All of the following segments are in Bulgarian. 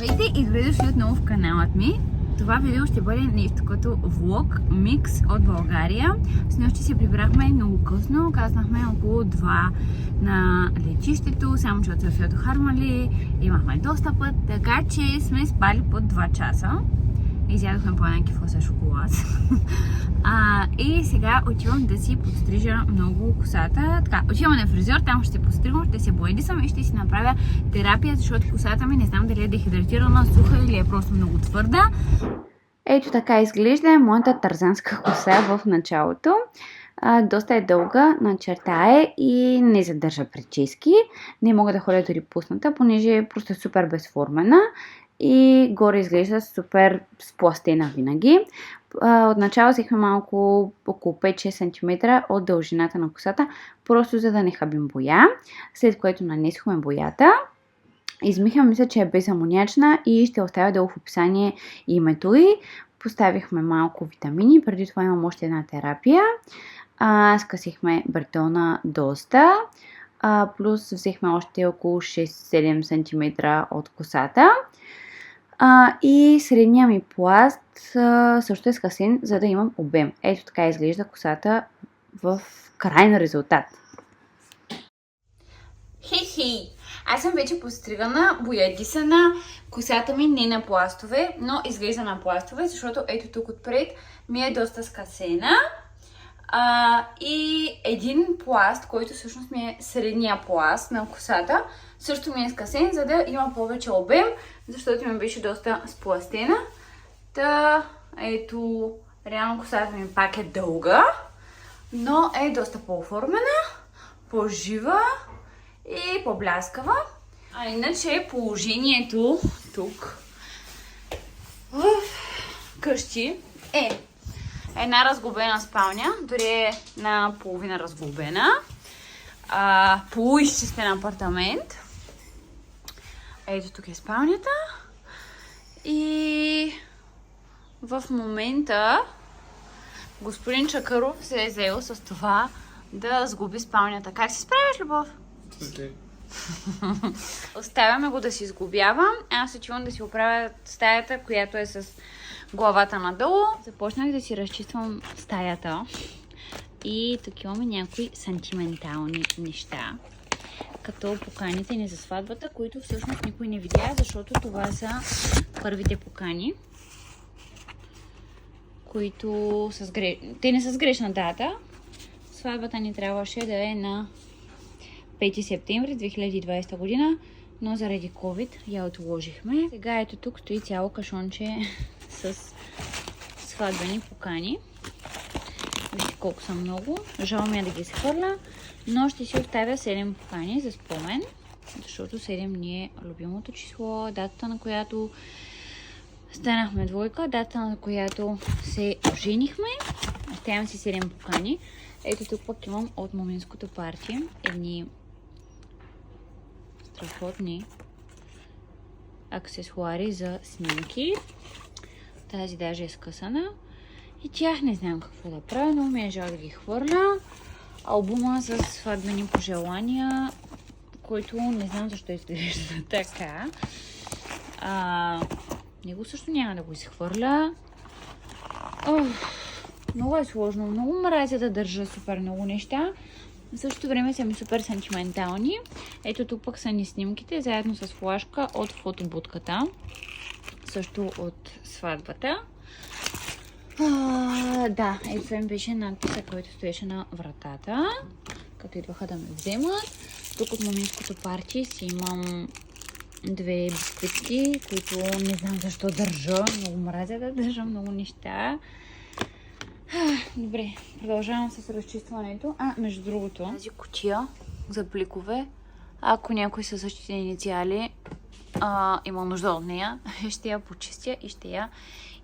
Здравейте и добре дошли отново в каналът ми. Това видео ще бъде нещо като влог, микс от България. С нощи се прибрахме много късно, казахме около 2 на летището, само че от София до Хармали имахме доста път, така че сме спали под 2 часа. Изядохме по една кифоса шоколад. И сега отивам да си подстрижа много косата. Така, отивам на фризьор, там ще се подстригам, ще се боядисам и ще си направя терапия, защото косата ми не знам дали е дехидратирана, суха или е просто много твърда. Ето така изглежда моята тарзанска коса в началото. Доста е дълга, начертае и не задържа прически. Не мога да ходя дори пусната, понеже е просто супер безформена. И горе изглежда супер спластена винаги. Отначало взехме малко около 5-6 см от дължината на косата, просто за да не хабим боя. След което нанесохме боята. Измиха, мисля, че е безамонячна и ще оставя долу в описание името й. Поставихме малко витамини, преди това имам още една терапия. Скъсихме бретона доста. Плюс взехме още около 6-7 см от косата. И средния ми пласт също е скъсен, за да имам обем. Ето така изглежда косата в крайен резултат. Хей! Аз съм вече постригана, боядисана, косата ми не на пластове, но изглежда на пластове, защото ето тук отпред ми е доста скъсена. И един пласт, който всъщност ми е средния пласт на косата, също ми е скъсен, за да има повече обем, защото ми беше доста спластена. Ето, реално косата ми пак е дълга, но е доста по-оформена, по-жива и по-бляскава. Иначе положението тук в къщи е една разглобена спалня, дори е наполовина разглобена, полуизчистен апартамент. Ето тук е спалнята и в момента господин Чакъров се е заел с това да сгуби спалнята. Как се справяш, Любов? Оставяме го да си сгубява. Аз отивам да си оправя стаята, която е с главата надолу. Започнах да си разчиствам стаята и тук имаме някои сантиментални неща, като поканите ни за сватбата, които всъщност никой не видя, защото това са първите покани, които те не са с грешна дата. Сватбата ни трябваше да е на 5 септември 2020 година, но заради COVID я отложихме. Сега ето тук стои цяло кашонче с сватбени покани. Вижте колко са много. Жал ми е да ги схвърля, но ще си оставя 7 покани за спомен, защото 7 ни е любимото число, датата на която станахме двойка, датата на която се оженихме. Оставям си 7 покани. Ето тук пък имам от моминското парти едни страхотни аксесуари за снимки. Тази даже е скъсана. И тях не знам какво да правя, но ми е жал да ги хвърля. Албума с сватбени пожелания, който не знам защо изглежда така. Него също няма да го изхвърля. Много е сложно. Много мразя да държа супер много неща. В същото време са ми супер сантиментални. Ето тук пък са ни снимките, заедно с флашка от фотобудката. Също от сватбата. Да, ето това ми беше надписа, който стоеше на вратата, като идваха да ме вземат. Тук от моминското парти си имам 2 бисквитки, които не знам защо държа. Много мразя да държа много неща. Добре, продължавам с разчистването. Между другото, тази кутия за пликове, ако някой със същите инициали има нужда от нея, ще я почистя и ще я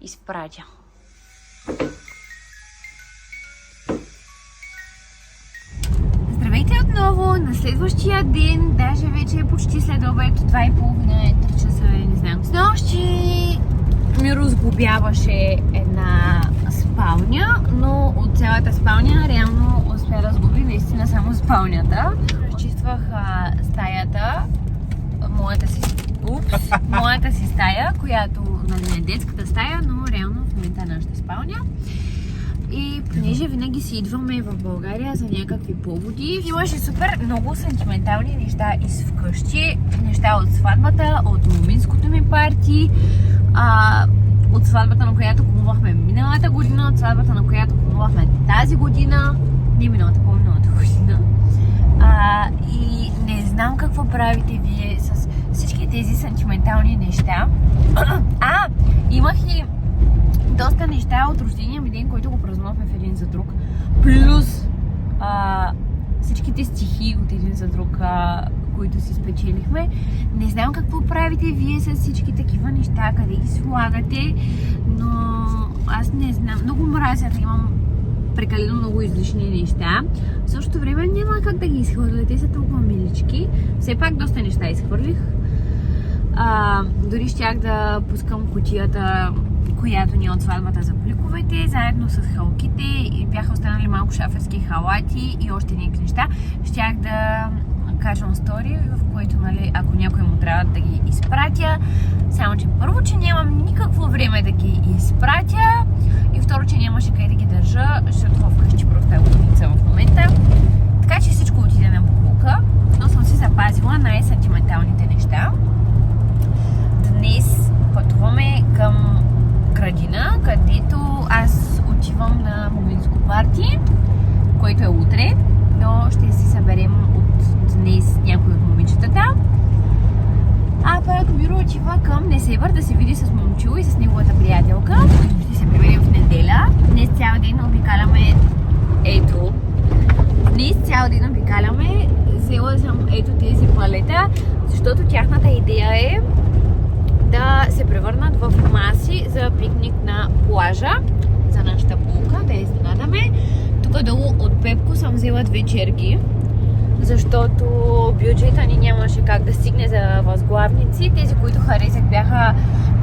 изпратя. Здравейте отново на следващия ден, даже вече е почти след обед, 2:30, 3 часа, не знам. Снощи ми разглобяваше една спалня, но от цялата спалня реално успя да сгуби наистина само спалнята. Разчиствах стаята, моята голямата си стая, която нали, е детската стая, но реално в момента е нашата спалня. И понеже винаги си идваме в България за някакви поводи, имаше супер много сантиментални неща из вкъщи. Неща от сватбата, от моминското ми парти, от сватбата, на която купувахме миналата година, от сватбата, на която купувахме тази година, не миналата, по-миналата година. И не знам какво правите вие с всички тези сантиментални неща. Имах и доста неща от рождения ми ден, който го празнувахме в един за друг. Плюс всичките стихи от един за друг, които си спечелихме. Не знам какво правите вие с всички такива неща, къде ги слагате, но аз не знам. Много мразя да имам прекалено много излишни неща. В същото време няма как да ги изхвърля. Те са толкова милички. Все пак доста неща изхвърлих. Дори щях да пускам кутията, която ни е от сватбата за пликовете, заедно с халките, и бяха останали малко шаферски халати и още някакви неща. Щях да кажем стори, в което, нали, ако някой му трябва да ги изпратя. Само, че първо, че нямам никакво време да ги изпратя, и второ, че нямаше къде да ги държа, защото вкъщи просто е лудница в момента. Така че всичко отиде на буклука, но съм си запазила най-сантименталните неща. Днес пътуваме към градина, където аз отивам на моминско парти, което е утре, но ще си съберем от днес някои от момичетата. Пък Миро отива към Несебър да се види с момчил и с неговата приятелка. Ще се приберем в неделя. Днес цял ден обикаляме взела съм ето тези палета, защото тяхната идея е да се превърнат в маси за пикник на плажа, за нашата булка, да я изненадаме. Тук долу от Пепко съм взела 2 черги, защото бюджета ни нямаше как да стигне за възглавници. Тези, които харесах, бяха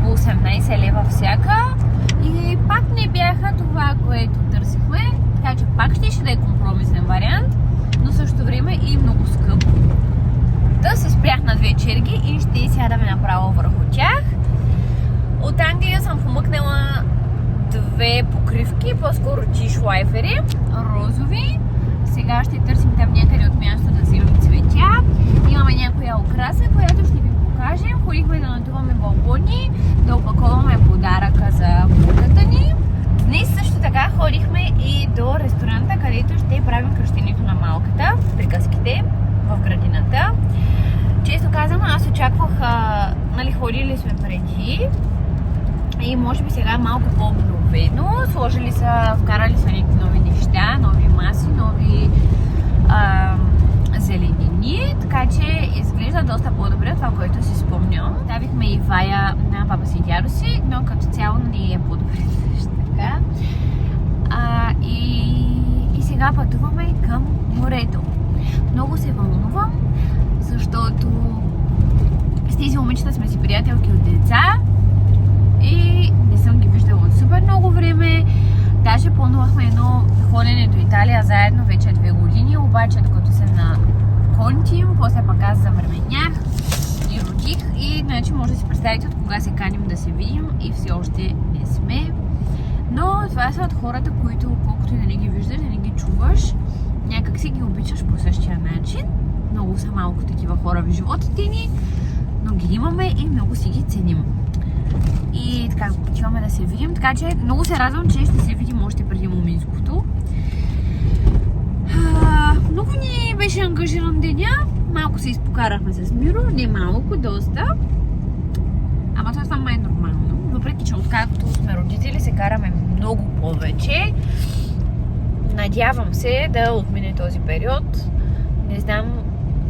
по 18 лева всяка и пак не бяха това, което търсихме, така че пак ще да е компромисен вариант, но също време и много скъп. Да се спрях на 2 черги и ще сядаме направо върху тях. От Англия съм помъкнала 2 покривки, по-скоро тишлайфери, розови. Сега ще търсим там някъде от място да взимаме цветя. Имаме някоя украса, която ще ви покажем. Ходихме да надуваме балкони, да опаковаме подаръка за булката ни. Днес също така ходихме и до ресторанта, където ще правим кръщението на малката, приказките в градината. Често казвам, аз очаквах, нали, ходили сме преди и може би сега е малко по-обновено. Сложили са, вкарали са някакви нови неща, нови маси, нови зеленини, така че изглежда доста по-добре това, което си спомням. Ставихме и вая на баба си и дядо си, но като цяло не е по-добре също така. И сега пътуваме към морето. Много се вълнувам, защото с тези момичета сме си приятелки от деца и не съм ги виждала от супер много време. Даже планувахме едно ходене до Италия заедно вече 2 години, обаче докато се наконтим, после пък аз завременях и родих и значи може да си представите от кога се каним да се видим и все още не сме. Но това са от хората, които колкото и да не ги виждаш, да не ги чуваш, някак си ги обичаш по същия начин. Много са малко такива хора в животите ни, но ги имаме и много си ги ценим. И така, отиваме да се видим, така че много се радвам, че ще се видим още преди моминското. Много ни беше ангажиран деня, малко се изпокарахме с Миро, не малко, доста. Ама това май е нормално, въпреки че откакто сме родители се караме много повече. Надявам се да отмине този период. Не знам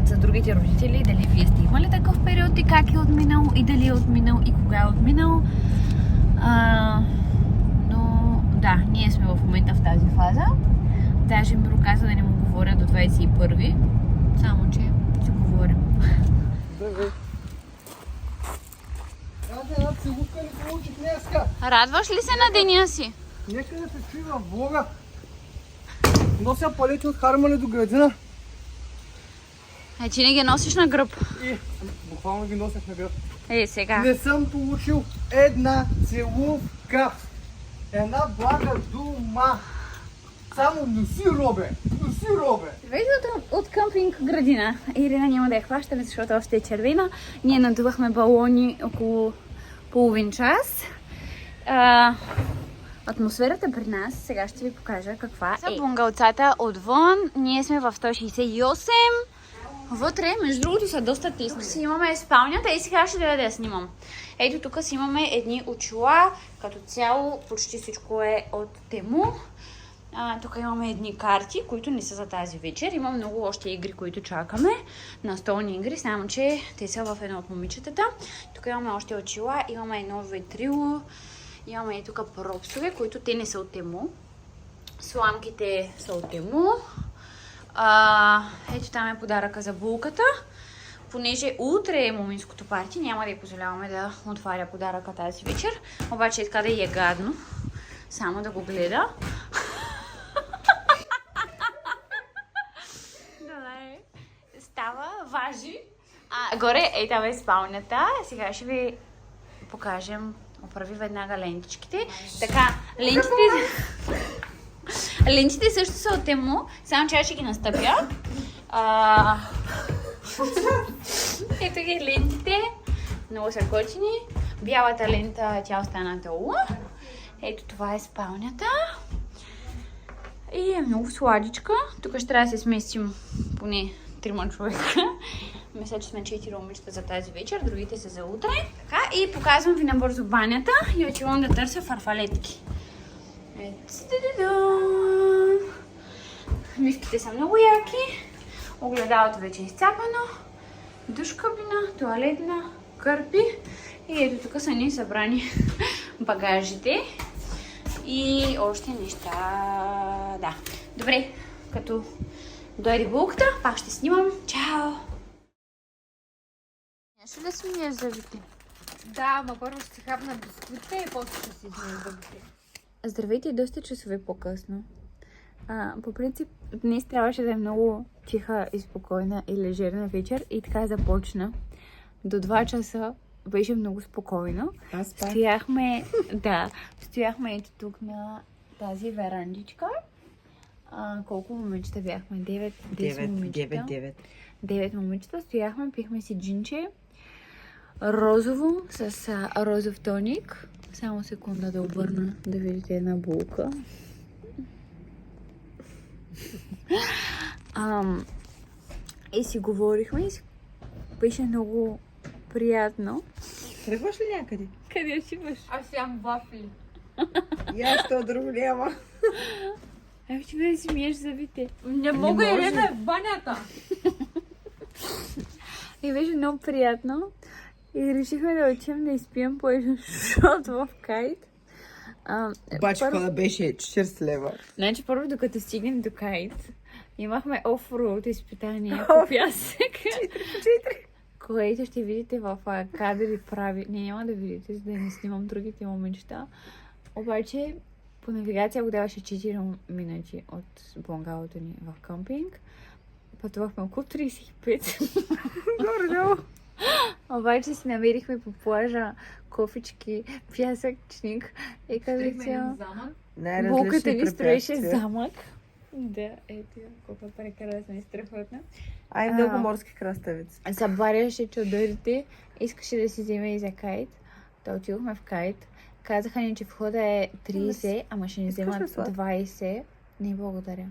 за другите родители дали вие сте имали такъв период и как е отминал, и дали е отминал и кога е отминал. Но да, ние сме в момента в тази фаза. Даже Миро каза да не му говоря до 21-ви, само че си говорим. Радваш ли се на деня си? Нека да се чуи във влога. Нося палети от Хармони до градина. Ти не ги носиш на гръб. И буквално ги носех на гръб. Сега. Не съм получил една целувка. Една блага дума. Само носи, Робе! Носи, Робе! Виждате от къмпинг градина. Ирина няма да я хващаме, защото още е червена. Ние надувахме балони около половин час. Атмосферата при нас, сега ще ви покажа каква е. За бунгалцата отвън, ние сме в 168. Вътре, между другото, са доста тесни. Си имаме спалнята и сега ще да я снимам. Ето тук си имаме едни очила, като цяло почти всичко е от Тему. Тук имаме едни карти, които не са за тази вечер. Има много още игри, които чакаме. Настолни игри, само че те са в едно от момичетата. Тук имаме още очила, имаме едно ветрило. Имаме и тук пропсове, които те не са от Тему. Сламките са от Тему. Ето там е подаръка за булката. Понеже утре е моминското парти, няма да й позволяваме да отваря подаръка тази вечер. Обаче иска да й е гадно. Само да го гледа. Добре. Става, важи. Горе, ей там е спалнята. Сега ще ви покажем. Оправи веднага лентичките. Така, лентите също са от Тему, само че аз ще ги настъпя. Ето ги лентите. Много са готини. Бялата лента, тя остана долу. Ето това е спалнята. И е много сладичка. Тук ще трябва да се сместим поне 3 човека. Мисля, че сме 4 момичета за тази вечер, другите са за утре. Така, и показвам ви набързо банята и отивам да търся фарфалетки. Мивките са много яки. Огледалото вече е изцапано. Душ кабина, туалетна, кърпи. И ето тук са ни събрани багажите. И още неща. Да. Добре, като дойде булката, пак ще снимам. Чао! Ще ли си миеш зъбите? Да, ама първо ще си хапна бисквитка и после ще си измия зъбите. Здравейте, доста часове по-късно. По принцип, днес трябваше да е много тиха и спокойна и лежерна вечер и така започна. До 2 часа беше много спокойно. Стояхме ето тук на тази верандичка. Колко момичета бяхме? 10 момичета. 9 момичета. Стояхме, пихме си джинче. Розово с розов тоник. Само секунда да обърна да видите една булка. И си говорихме и беше много приятно. Тръгваш ли някъде? Къде отиваш? Аз ям вафли. И аз то друго няма. Ами ти да си миеш зъбите. Не мога, Ирина е в банята. И беше много приятно. И решихме да отидем да изпием по един шот в Кайт. Обаче хода беше 40 лева. Значи първо, докато стигнем до Кайт, имахме оффроуд изпитание по пясък. 4. Което ще видите в кадри прави. Не, няма да видите, за да не снимам другите момичета. Обаче по навигация го даваше 4 минути от бунгалото ни в къмпинг. Пътувахме около 35. Горе-долу. Обаче си намерихме по плажа кофички, пясъчник и като цяло. Булката ни строеше замък. Да, ето колко прекрасна и страхотна. Много морски краставици. Забаряше чудовите, искаше да си вземе и за Кайт. Да отидохме в Кайт. Казаха ни, че входа е 30, ама ще ни вземат 20. Не, благодаря.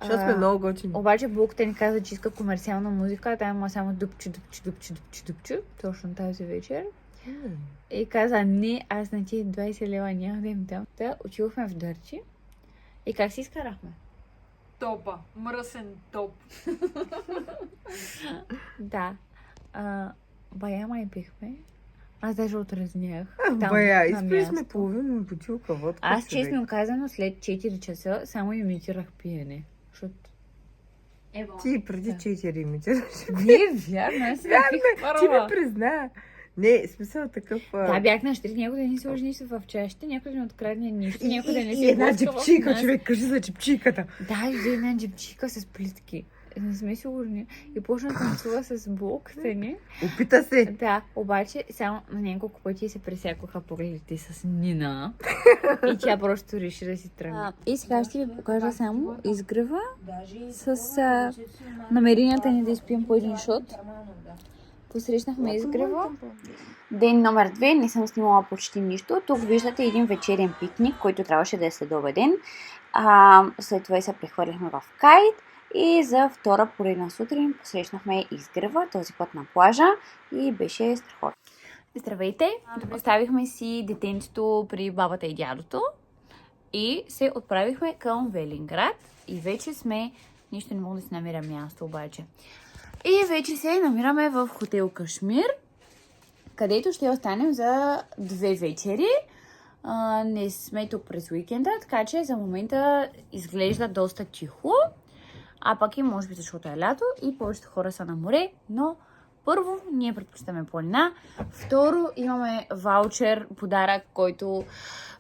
Защото сме много готини. Обаче булката ни каза, че иска комерциална музика, там има само дупчу. Точно тази вечер. И каза, не, аз на тия 20 лева няма да им дам. Да, отидохме в Дърчи. И как си изкарахме? Топа. Мръсен топ. Да. Бая май пихме. Аз даже отразнях. Бая, изпили сме половина бутилка водка. Аз честно казано след 4 часа само имитирах пиене. Защото... Ти преди 4 имитираш. Не, вярно, аз си напих първа. Ти ми призна. Не, смисъл такъв... Да, бях на щрит, някой да не сложи нищо в чашите, някой да не открадне нищо, някой да не се и една блъска в джипчика, нас. човек, кажи за джипчиката. Да, взе една джипчика с плитки. не сме сигурни. И почна да танцува с блоката ни. Опита се. Да, обаче само на няколко пъти се пресякоха погледите с Нина. И тя просто реши да си тръгне. И сега ще ви покажа само изгрева с намеренията ни да изпием по един шот. Посрещнахме изгрева. Ден номер 2, не съм снимала почти нищо. Тук виждате един вечерен пикник, който трябваше да е следобеден. След това се прехвърлихме в кайт и за втора поредна сутрин посрещнахме изгрева, този път на плажа и беше страхотно. Здравейте! Оставихме си детенцето при бабата и дядото и се отправихме към Велинград и вече сме... Нищо не мога да си намеря място обаче. И вече се намираме в хотел Кашмир, където ще останем за 2 вечери. Не сме тук през уикенда, така че за момента изглежда доста тихо. А пък и може би защото е лято и повечето хора са на море, но първо ние предпочитаме планина. Второ имаме ваучер, подарък, който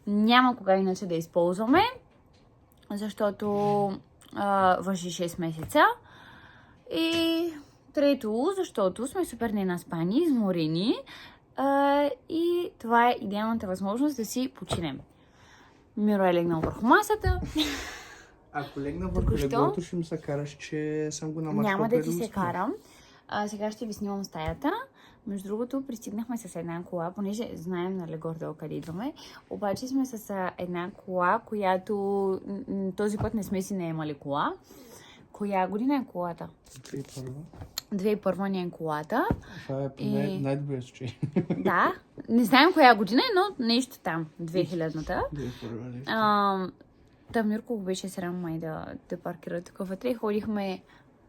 няма кога иначе да използваме, защото важи 6 месеца. И трето, защото сме супер ненаспани, изморени и това е идеалната възможност да си починем. Миро е легнал върху масата. Ако легна върху леглото, ще ми се караш, че съм го намачкал. Няма да ти се карам. Сега ще ви снимам стаята. Между другото, пристигнахме с една кола, понеже знаем нали горе-долу къде идваме. Обаче сме с една кола, която този път не сме си наемали кола. Коя година е колата? 2001 ни е колата. Това е най-добрият случай. Да, не знаем коя година е, но нещо там, 2000-та. Та Мирко го беше срам май да паркира тук вътре.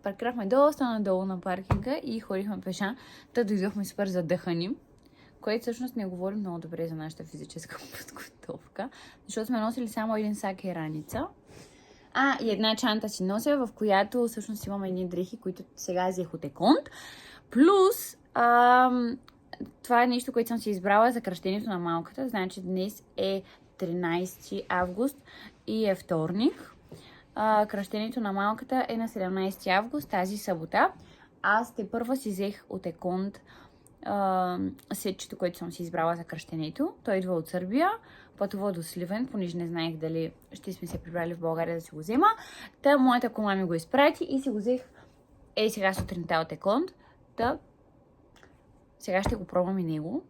Паркирахме доста надолу на паркинга и ходихме пеша. Та дойдохме супер задъхани, което всъщност не говори много добре за нашата физическа подготовка, защото сме носили само един сак и раница. И една чанта си нося, в която всъщност имаме едни дрехи, които сега взех от Еконт. Плюс, това е нещо, което съм си избрала за кръщението на малката. Значи днес е 13 август и е вторник. Кръщението на малката е на 17 август, тази събота. Аз тепърва си взех от Еконт сетчето, което съм си избрала за кръщението. Той идва от Сърбия. Пътува до Сливен, понеже не знаех дали ще сме се прибрали в България да си го взема. Та моята кола ми го изпрати и си го взех сега сутринта от Еконт. Та сега ще го пробвам и него.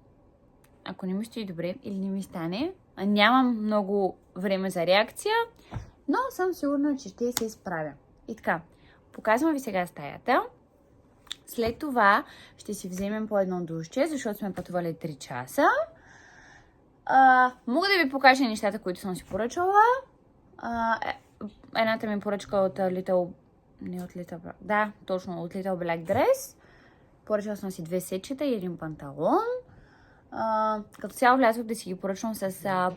Ако не ми стои добре или не ми стане, нямам много време за реакция, но съм сигурна, че ще се справя. И така, показвам ви сега стаята. След това ще си вземем по едно душче, защото сме пътували 3 часа. Мога да ви покажа нещата, които съм си поръчала. Едната ми поръчка от Little Black Dress. Поръчала съм си 2 сетчета и един панталон. Като цяло влязох да си ги поръчвам с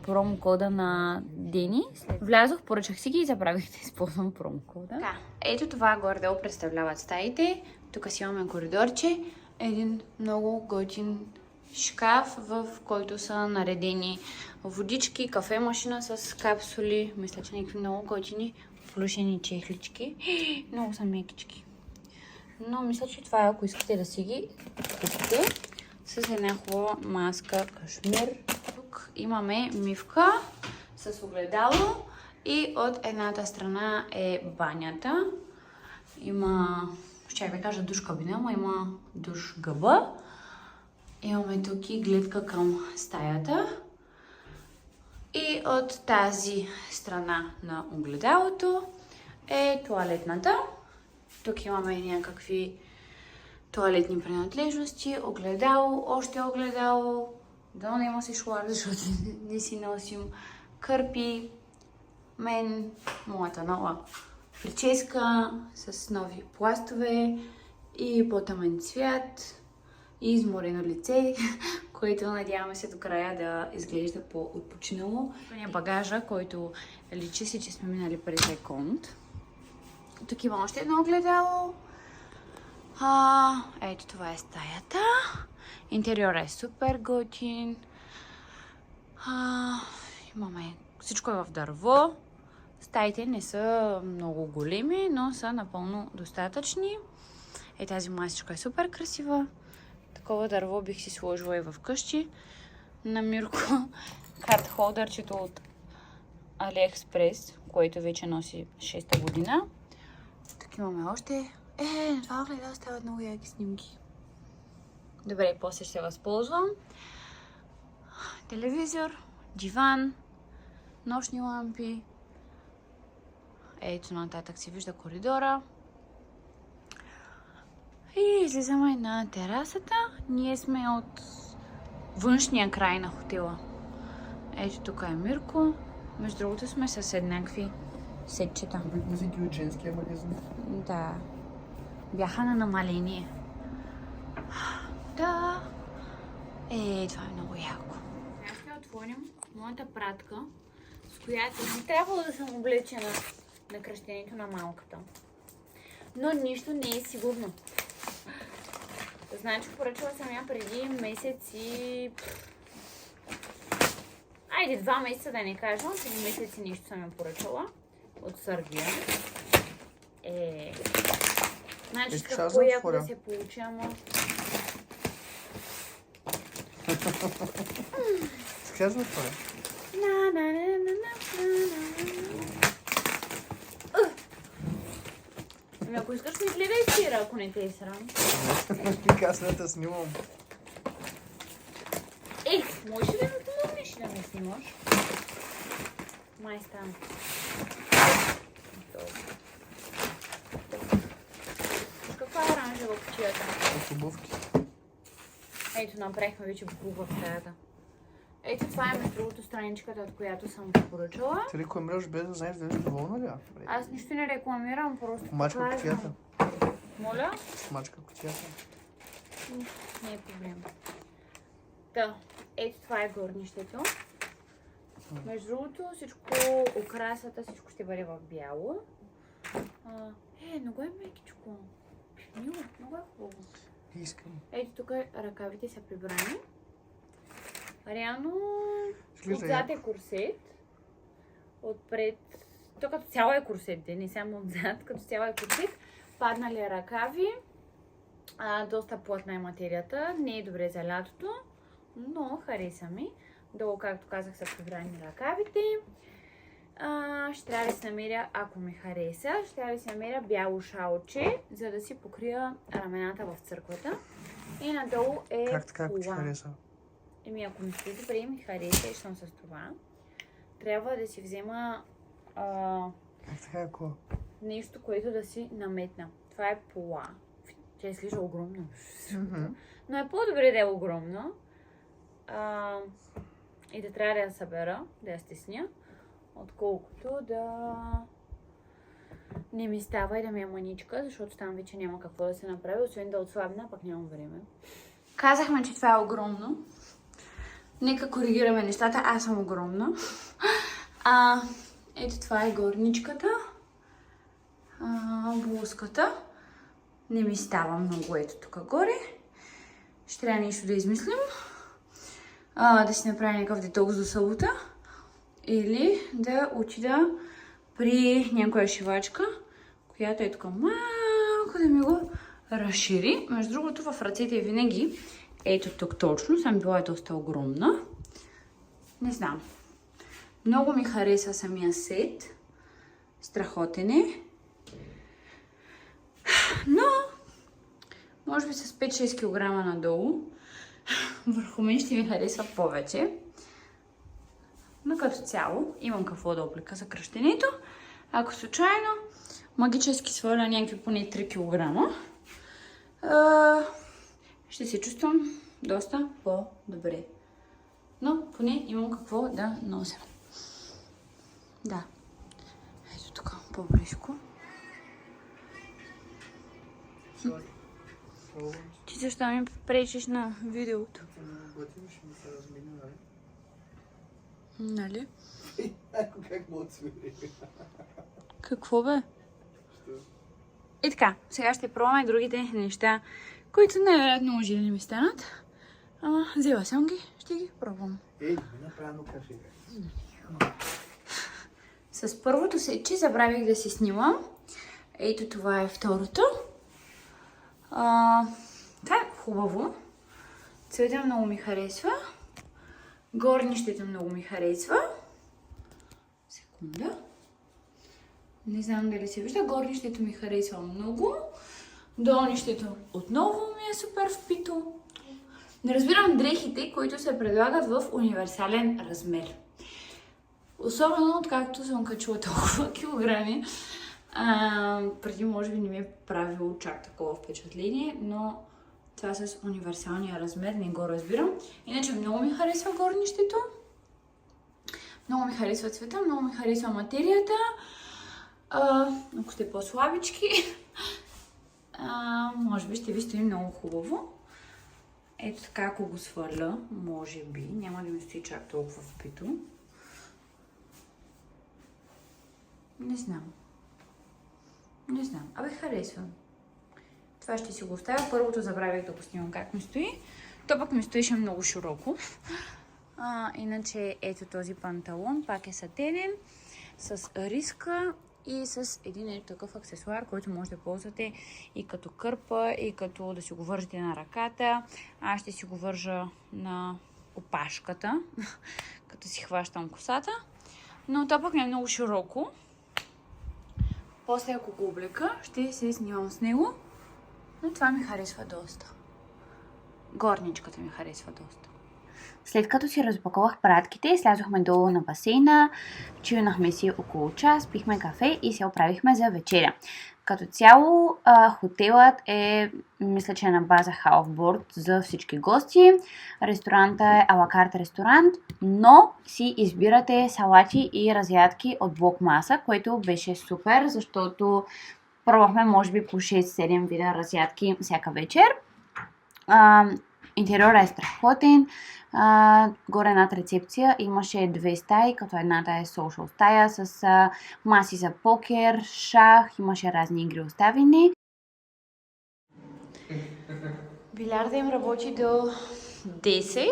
промокода на Дени. Влязох, поръчах си ги и забравих да използвам промокода. Ето това горе-долу представляват стаите. Тук си имаме коридорче. Един много готин шкаф, в който са наредени водички, кафе-машина с капсули. Мисля, че някакви много готини плюшени чехлички. Много са мекички. Но мисля, че това е, ако искате да си ги купите. С една хубава маска Кашмир. Тук имаме мивка с огледало и от едната страна е банята. Има, ще ви кажа душ кабина, но има душ гъба. Имаме тук и гледка към стаята. И от тази страна на огледалото е тоалетната. Тук имаме някакви тоалетни принадлежности, огледало, още огледало. Да, няма си шуар, защото не си носим кърпи. Моята нова прическа с нови пластове и по-тъмен цвят и изморено лице, което надяваме се до края да изглежда по-отпочинало. Това е багажа, който личи си, че сме минали през Еконт. Тук има още едно огледало. Ето това е стаята. Интериорът е супер готин. Имаме... Всичко е в дърво. Стаите не са много големи, но са напълно достатъчни. Тази масичка е супер красива. Такова дърво бих си сложила и в къщи. На Мирко карт холдърчето от AliExpress, който вече носи 6-та година. Тук имаме още. Това гледа, стават много яки снимки. Добре, после ще се възползвам. Телевизор, диван, нощни лампи. Ето нататък се вижда коридора. И излизаме на терасата. Ние сме от външния край на хотела. Ето тук е Мирко. Между другото сме с еднакви сетчета. Купихме си ги от женския магазин. Да. Бяха на намаление. Да. Това е много яко. Сега ще отворим моята пратка, с която би трябвало да съм облечена на кръщението на малката. Но нищо не е сигурно. Значи поръчала съм я преди месец и... Айде, 2 месеца да не кажа. Преди месец и нищо съм я поръчала. От Сърбия. Значи какво яко да се получи, ама... Сега да отворя. Ако искаш ми гледай сира, ако не те е срам. Аз не те снимам. Можеш ли да ми помогнеш да ме снимаш? Май стана. Каква е оранжева кутията? От обувки. Ето, направихме вече буба в стаята. Ето, това е между другото страничката, от която съм го поръчала. Ти рекламираш без да знаеш дали си доволна ли? Аз нищо не рекламирам, просто Мачка кутията. Моля? Мачка кутията. Не е проблем. Да, ето това е горнището. Между другото, всичко, украсата, всичко ще бъде в бяло. Много е мекичко. Мило, много е хубаво. Искам. Ето тук ръкавите са прибрани. Реално, отзад е курсет. Отпред, то като цяло е курсет, не само отзад, като цяло е курсет. Паднали ръкави. Доста плътна е материята, не е добре за лятото, но хареса ми. Долу, както казах, са прибрани ръкавите. Ще трябва да се намеря, ако ми хареса, ще трябва да се намеря бяло шалче, за да си покрия рамената в църквата. И надолу е как така, ако ти хареса? Ако ми стои добре и ми хареса и щом с това, трябва да си взема как така, ако? Нещо, което да си наметна. Това е пола. Тя изглежда огромно. Но е по-добре да е огромно. И да трябва да я събера, да я стесня, отколкото да не ми става и да ми е маничка, защото там вече няма какво да се направи, освен да отслабна, пък нямам време. Казахме, че това е огромно. Нека коригираме нещата. Аз съм огромна. Ето това е горничката. Блузката. Не ми става много ето тук горе. Ще трябва нещо да измислим. Да си направя някакъв детокс до събота. Или да отида при някоя шивачка, която е тук малко да ми го разшири. Между другото, в ръцете винаги, ето тук точно, съм била доста огромна. Не знам. Много ми хареса самия сет. Страхотен е. Но, може би с 5-6 кг надолу, върху мен ще ми хареса повече. Но като цяло имам какво да облека за кръщението. Ако случайно магически сваля някакви поне 3 кг, ще се чувствам доста по-добре. Но поне имам какво да нося. Да. Ето тук по-близко. Ти защо ми пречиш на видеото? Нали? Ако как мога да свири? Какво бе? И така, сега ще пробваме другите неща, които най-вероятно може да не ми станат. Ама взела съм ги, ще ги пробвам. Направено кафе. С първото сетче забравих да си снимам. Ето това е второто. Това е хубаво. Цвета много ми харесва. Горнището много ми харесва. Секунда. Не знам дали се вижда. Горнището ми харесва много. Долнището отново ми е супер впито. Не разбирам дрехите, които се предлагат в универсален размер. Особено откакто съм качила толкова килограми. Преди може би не ми е правило чак такова впечатление, но това с универсалния размер не го разбирам. Иначе много ми харесва горнището. Много ми харесва цвета, много ми харесва материята. Ако сте по-слабички, може би ще ви стои много хубаво. Ето така, ако го свърля, може би, няма да ми стои чак толкова впито. Не знам. Абе, харесвам. Това ще си го оставя. Първото забравих да го снимам как ми стои. То пък ми стоише много широко. Иначе ето този панталон, пак е сатенен, с риска и с един такъв аксесуар, който може да ползвате и като кърпа, и като да си го вържете на ръката. Аз ще си го вържа на опашката, като си хващам косата. Но то пък не е много широко. После ако го облека, ще се снимам с него. Но това ми харесва доста. Горничката ми харесва доста. След като си разпаковах пратките, слязохме долу на басейна, чилнахме си около час, пихме кафе и се оправихме за вечеря. Като цяло, хотелът е, мисля, че е на база халфборд за всички гости. Ресторанта е алакарт ресторант, но си избирате салати и разядки от блок маса, което беше супер, защото пробвахме може би по 6-7 вида разядки всяка вечер. Интериорът е страхотен. Горе над рецепция имаше 2 стаи, като едната е social стая с маси за покер, шах, имаше разни игри оставени. Билярда им работи до 10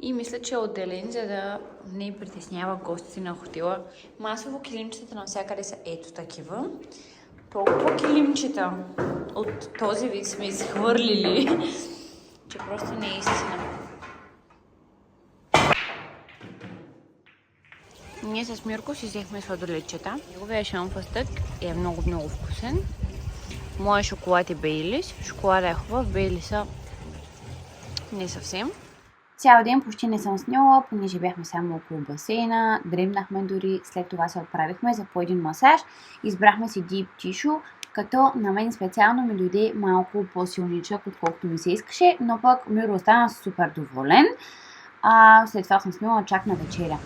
и мисля, че е отделен, за да не притеснява гостите на хотела. Масово килимчетата навсякъде са ето такива. Толкова килимчета от този вид сме изхвърлили, че просто не е истина. Ние с Мирко си взехме сладоледчета. Неговия шампастък е много вкусен. Моя шоколад е Бейлис. Шоколада е хубав, Бейлиса не съвсем. Цял ден почти не съм сняла, понеже бяхме само около басейна, дремнахме дори, след това се отправихме за по един масаж. Избрахме си Deep Tissue, като на мен специално ми дойде малко по-силничък, отколкото ми се искаше, но пък Миро остана супер доволен. След това съм сняла чак на вечеря.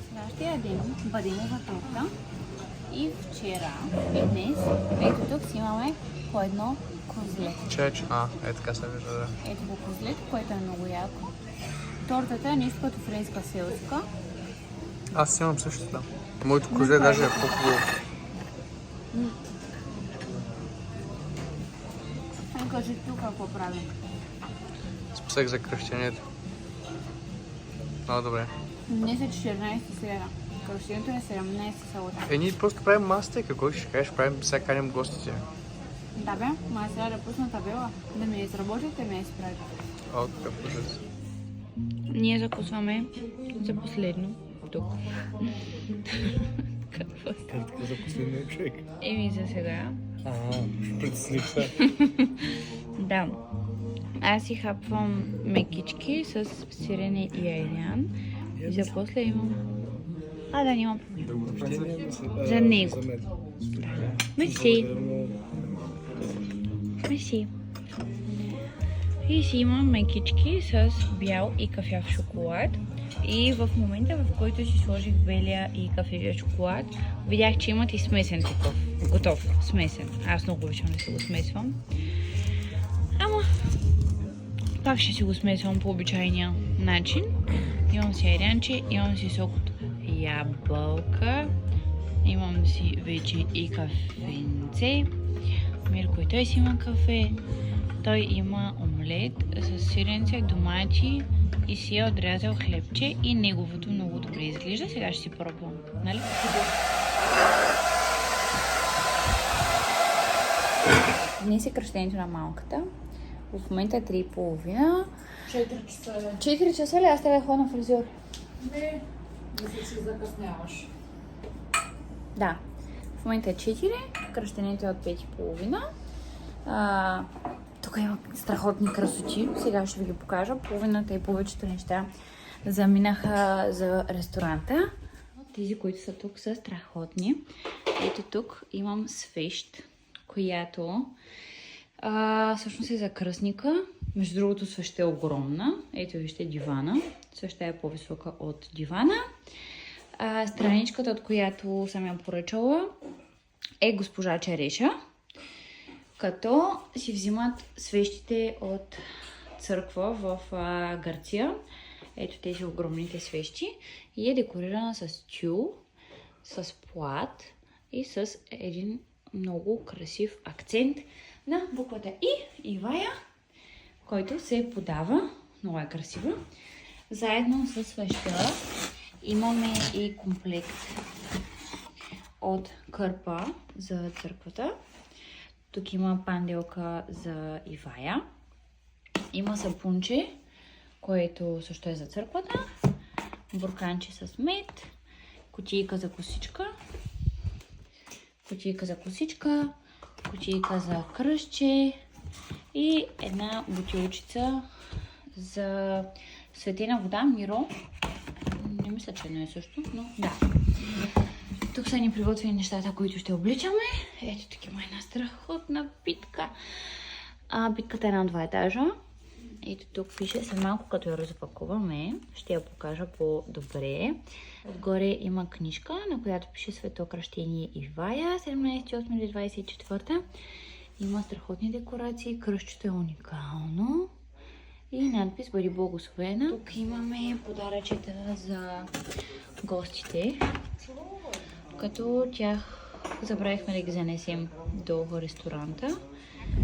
Сега ще ядем бадемова торта и вчера и днес, ето тук си имаме по едно козлет. Така се вижда, да. Ето го козлет, което е много яко. Тортата е нещо като френска селска. Аз имам същото. Моето козлет даже е по-хубаво. Кажи тук какво правим. Списък за кръщението. Много добре. Днес е 14 сряда. Кръщението е 17 събота. Ние просто правим масата и какво ще кажеш? Правим, сега каним гостите. Да бе, май сега да пусна табела. Да ме изработите, ме изправите. О, какъв ужас. Ние закусваме за последно тук. Какво Как така за последния човек? За сега. Притесних се. Да. Аз си хапвам мекички с сирене и айлян. И за после имам... да, нямам проблем. За него. Мерси. И си имам мекички с бял и кафяв шоколад. И в момента, в който си сложих белия и кафевия шоколад, видях, че имат и смесен такъв. Готов, смесен. Аз много обичам да си го смесвам. Ама, пак ще си го смесвам по обичайния начин. Имам си айрянче, имам си сок от ябълка, имам си вече и кафенце. Мирко и той си има кафе. Той има омлет с сиренце, домати, и си е отрязал хлебче и неговото много добре изглежда. Сега ще си пробвам, нали? Днес е кръщението на малката. В момента е 3:30. 4 часа е. 4 часа ли? Аз трябва да ходя на фризьор. Не, да си закъсняваш. Да. В момента е 4. Кръщението е от 5:30. Тук има страхотни красоти. Сега ще ви ги покажа. Половината и повечето неща заминаха за ресторанта. Тези, които са тук, са страхотни. Ето тук имам свещ, която всъщност е за кръстника. Между другото, свеща е огромна. Ето вижте дивана. Свеща е по-висока от дивана. Страничката, от която съм я поръчала, е госпожа Череша. Като си взимат свещите от църква в Гърция. Ето тези огромните свещи. И е декорирана с тюл, с плат и с един много красив акцент на буквата И, Ивая, който се подава. Много е красива. Заедно с свеща имаме и комплект от кърпа за църквата. Тук има панделка за Ивая. Има сапунче, което също е за църквата. Бурканче с мед. Кутийка за косичка. Кутийка за косичка. Кутийка за кръстче. И една бутилчица за светена вода, Миро. Не мисля, че не е също, но да. Тук са ни приготвени нещата, които ще обличаме. Ето тук има една страхотна питка. Питката е на 2 етажа. Ето тук пише, след малко като я разпакуваме, ще я покажа по-добре. Отгоре има книжка, на която пише Светокръщение Ивая, 17.8.24. Има страхотни декорации, кръстчето е уникално. И надпис Бъди благословена. Тук имаме подаръчета за гостите, като тях забравихме да ги занесем до ресторанта.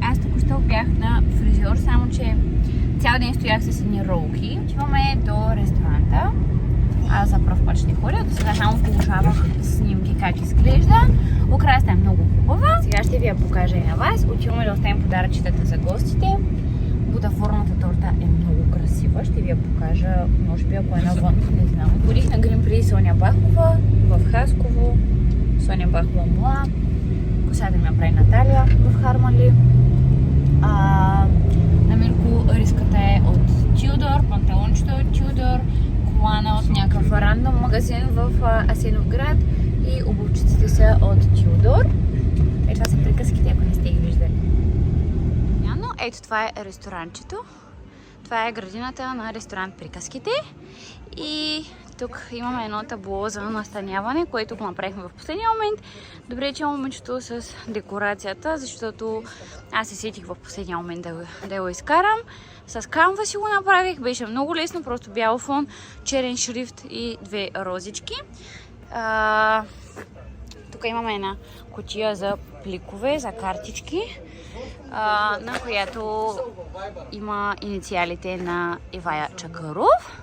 Аз току-що бях на фризьор, само че цял ден стоях с едни ролки. Отиваме до ресторанта. Аз за пръв път ще ходя. До сега само получавах снимки как изглежда. Украсата е много хубава. Сега ще ви я покажа и на вас. Отиваме да оставим подаръчетата за гостите. Бутафорната торта е много красива. Ще ви я покажа, може би ако е навън, не знам. Ходих на грин при Соня Бахова в Хасково. Соня Бахова мла. Косата ми я прави Наталия в Хармали. На Мирко риската е от Тюдор, панталончето е от Тюдор, колана от някакъв рандом магазин в Асеновград и обувчиците са от Тюдор. Това са приказките, ако не сте ги виждали. Ето това е ресторанчето. Това е градината на ресторант Приказките. И тук имаме едно табло за настаняване, което го направихме в последния момент. Добре, че момичето с декорацията, защото аз се сетих в последния момент да го изкарам. С Canva си го направих, беше много лесно, просто бял фон, черен шрифт и 2 розички. Тук имаме една кутия за пликове, за картички, на която има инициалите на Ивая Чакъров.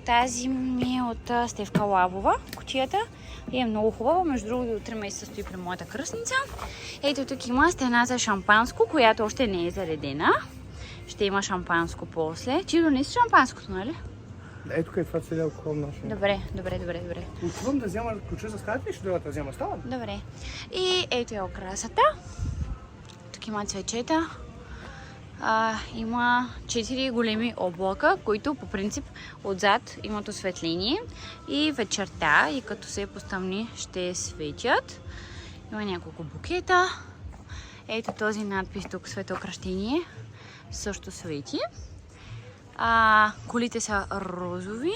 Тази ми е от Стевка Лабова, кутията, и е много хубава. Между другото, до 3 месеца стои при моята кръстница. Ето тук има стена за шампанско, която още не е заредена. Ще има шампанско после. Ти донеси шампанското, нали? Ето къде това целият алкохол наш. Добре. Отивам да взема ключа за стаята и ще дойда да взема става. Добре. И ето е окрасата. Тук има цвечета. Има 4 големи облака, които по принцип отзад имат осветление и вечерта, и като се постъмни, ще светят. Има няколко букета. Ето този надпис тук, Светокръщение, също свети. Колите са розови.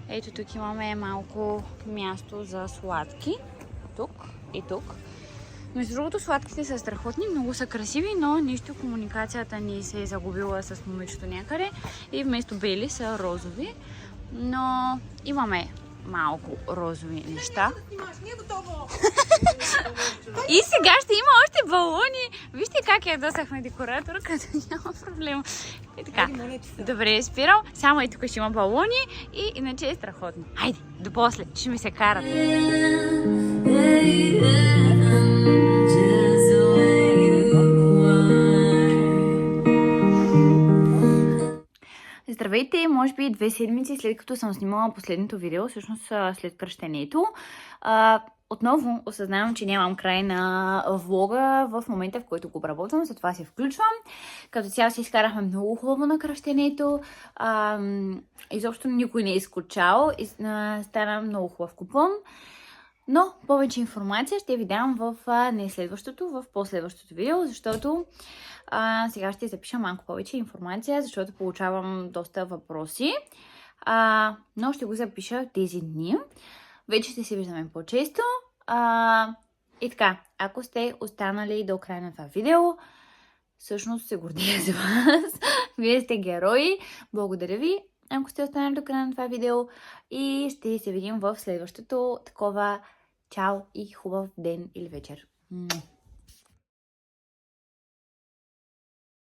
Ето тук имаме малко място за сладки. Тук и тук. Между другото, сладките са страхотни, много са красиви, но нищо комуникацията ни се е загубила с момичето някъде и вместо бели са розови. Но имаме малко розови неща. И сега ще има още балони. Вижте как ядосахме декоратора, като няма проблем. И така. Добре, спирал. Само и тук ще има балони и иначе е страхотно. Хайде, до после. Ще ми се карат. Здравейте, може би 2 седмици след като съм снимала последното видео, всъщност след кръщението. Отново осъзнавам, че нямам край на влога в момента, в който го обработвам, затова се включвам. Като цяло си изкарахме много хубаво на кръщението. Изобщо никой не е изкочал. Стана много хубав купон. Но повече информация ще ви дам в не следващото, в последващото видео, защото сега ще запиша малко повече информация, защото получавам доста въпроси. Но ще го запиша тези дни. Вече ще се виждаме по-често. И така, ако сте останали до края на това видео, всъщност се гордея за вас. Вие сте герои. Благодаря ви, ако сте останали до края на това видео. И ще се видим в следващото такова. Чао и хубав ден или вечер.